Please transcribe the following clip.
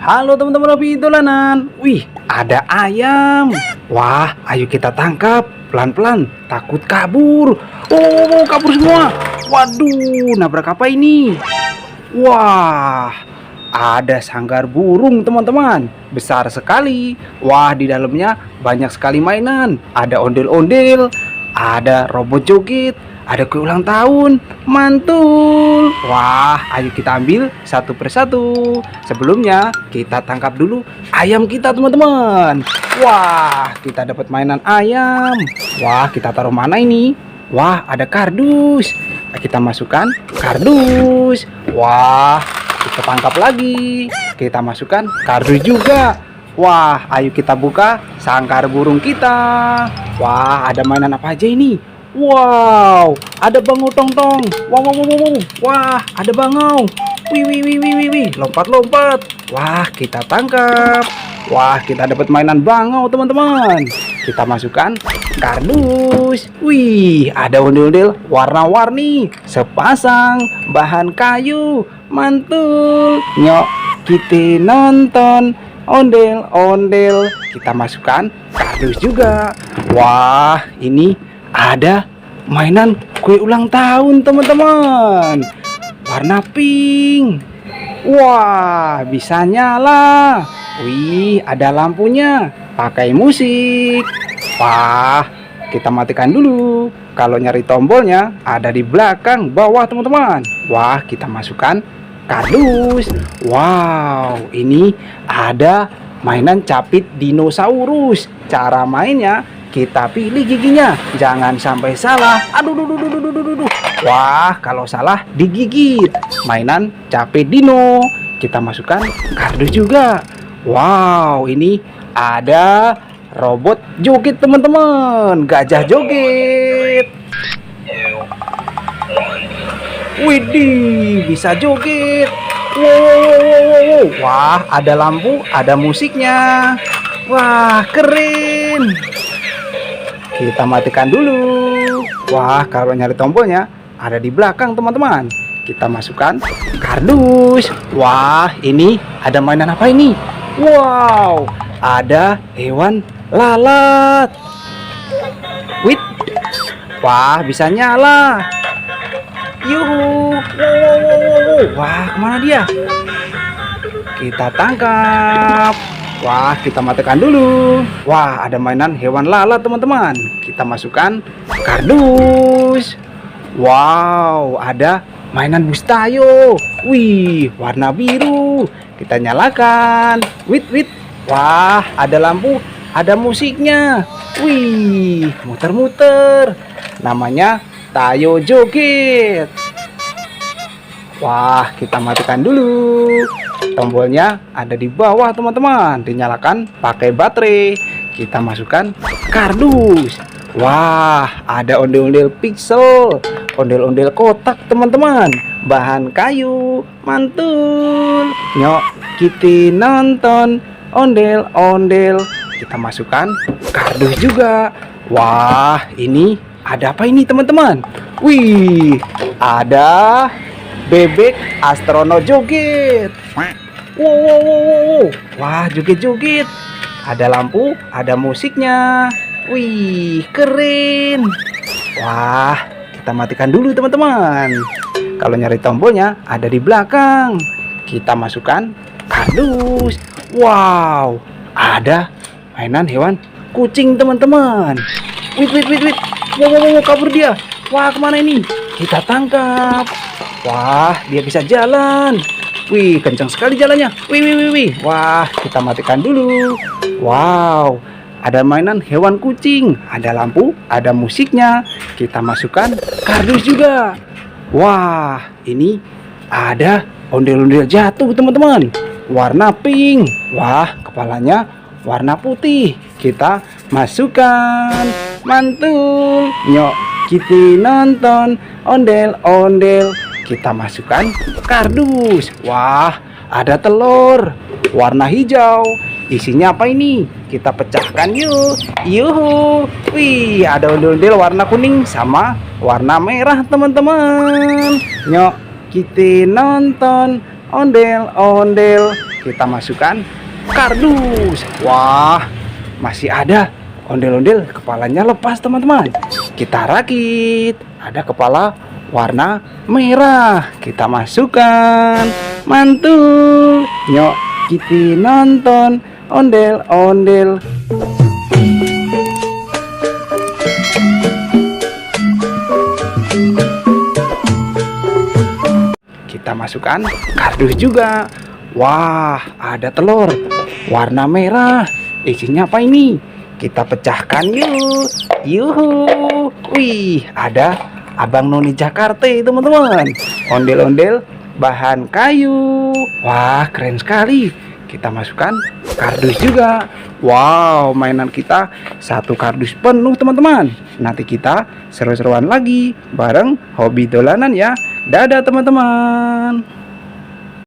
Halo teman-teman hobi dolanan. Wih, ada ayam. Wah, ayo kita tangkap. Pelan-pelan, takut kabur. Oh, kabur semua. Waduh, nabrak apa ini? Wah, ada sanggar burung teman-teman. Besar sekali. Wah, di dalamnya banyak sekali mainan. Ada ondel-ondel, ada robot joget, ada kue ulang tahun, mantul. Wah, ayo kita ambil satu persatu. Sebelumnya kita tangkap dulu ayam kita teman-teman. Wah, kita dapat mainan ayam. Wah, kita taruh mana ini? Wah, ada kardus. Kita masukkan kardus. Wah, kita tangkap lagi. Kita masukkan kardus juga. Wah, ayo kita buka sangkar burung kita. Wah, ada mainan apa aja ini? Wow, ada bangau tong-tong. Wow, wow, wow, wow. Wah, ada bangau. Wih, wih, wih, wih, wih, wih. Lompat-lompat. Wah, kita tangkap. Wah, kita dapat mainan bangau teman-teman. Kita masukkan kardus. Wih, ada ondel-ondel warna-warni. Sepasang bahan kayu. Mantul. Nyok, kita nonton ondel-ondel. Kita masukkan kardus juga. Wah, ini ada mainan kue ulang tahun teman-teman, warna pink. Wah, bisa nyala. Wih, ada lampunya, pakai musik. Wah, kita matikan dulu. Kalau nyari tombolnya ada di belakang bawah teman-teman. Wah, kita masukkan kardus. Wow, ini ada mainan capit dinosaurus. Cara mainnya, kita pilih giginya, jangan sampai salah. Aduh, duh, duh, duh, duh, duh, duh, duh. Wah, kalau salah digigit. Mainan capek dino. Kita masukkan kardus juga. Wow, ini ada robot joget teman-teman, gajah joget. Widih, bisa joget. Wow. Wah, ada lampu, ada musiknya. Wah, keren. Kita matikan dulu. Wah, kalau nyari tombolnya ada di belakang teman-teman. Kita masukkan kardus. Wah, ini ada mainan apa ini? Wow, ada hewan lalat. Wih, wah, bisa nyala. Yuhu. Wow. Wah, kemana dia? Kita tangkap. Wah, kita matikan dulu. Wah, ada mainan hewan lalat teman-teman. Kita masukkan kardus. Wow, ada mainan bus tayo. Wih, warna biru. Kita nyalakan. Wit. Wah, ada lampu, ada musiknya. Wih, muter-muter. Namanya tayo joget. Wah, kita matikan dulu. Tombolnya ada di bawah teman-teman, dinyalakan pakai baterai. Kita masukkan kardus. Wah, ada ondel-ondel pixel, ondel-ondel kotak teman-teman, bahan kayu, mantul. Nyok, kita nonton ondel-ondel. Kita masukkan kardus juga. Wah, ini ada apa ini teman-teman? Wih, ada bebek astronot joget. Wow. Wah, joget-joget. Ada lampu, ada musiknya. Wih, keren. Wah, kita matikan dulu teman-teman. Kalau nyari tombolnya ada di belakang. Kita masukkan kardus. Wow, ada mainan hewan kucing teman-teman. Wih. Wow, kabur dia. Wah, kemana ini? Kita tangkap. Wah, dia bisa jalan. Wih, kencang sekali jalannya. Wih. Wah, kita matikan dulu. Wow, ada mainan hewan kucing. Ada lampu, ada musiknya. Kita masukkan kardus juga. Wah, ini ada ondel-ondel jatuh teman-teman, warna pink. Wah, kepalanya warna putih. Kita masukkan. Mantul. Nyok, kita nonton ondel-ondel. Kita masukkan kardus. Wah, ada telur warna hijau. Isinya apa ini? Kita pecahkan yuk. Yuhu. Wih, ada ondel-ondel warna kuning sama warna merah teman-teman. Nyok, kita nonton ondel-ondel. kita masukkan kardus. Wah, masih ada ondel-ondel kepalanya lepas teman-teman. Kita rakit. Ada kepala warna merah. Kita masukkan. Mantul. Nyok, kita nonton ondel-ondel. Kita masukkan kardus juga. Wah, ada telur warna merah. Isinya apa ini? Kita pecahkan yuk. Yuhu. Wih, ada Abang Noni Jakarta teman-teman. Ondel-ondel bahan kayu. Wah, keren sekali. Kita masukkan kardus juga. Wow, mainan kita satu kardus penuh teman-teman. Nanti kita seru-seruan lagi bareng hobi dolanan ya. Dadah teman-teman.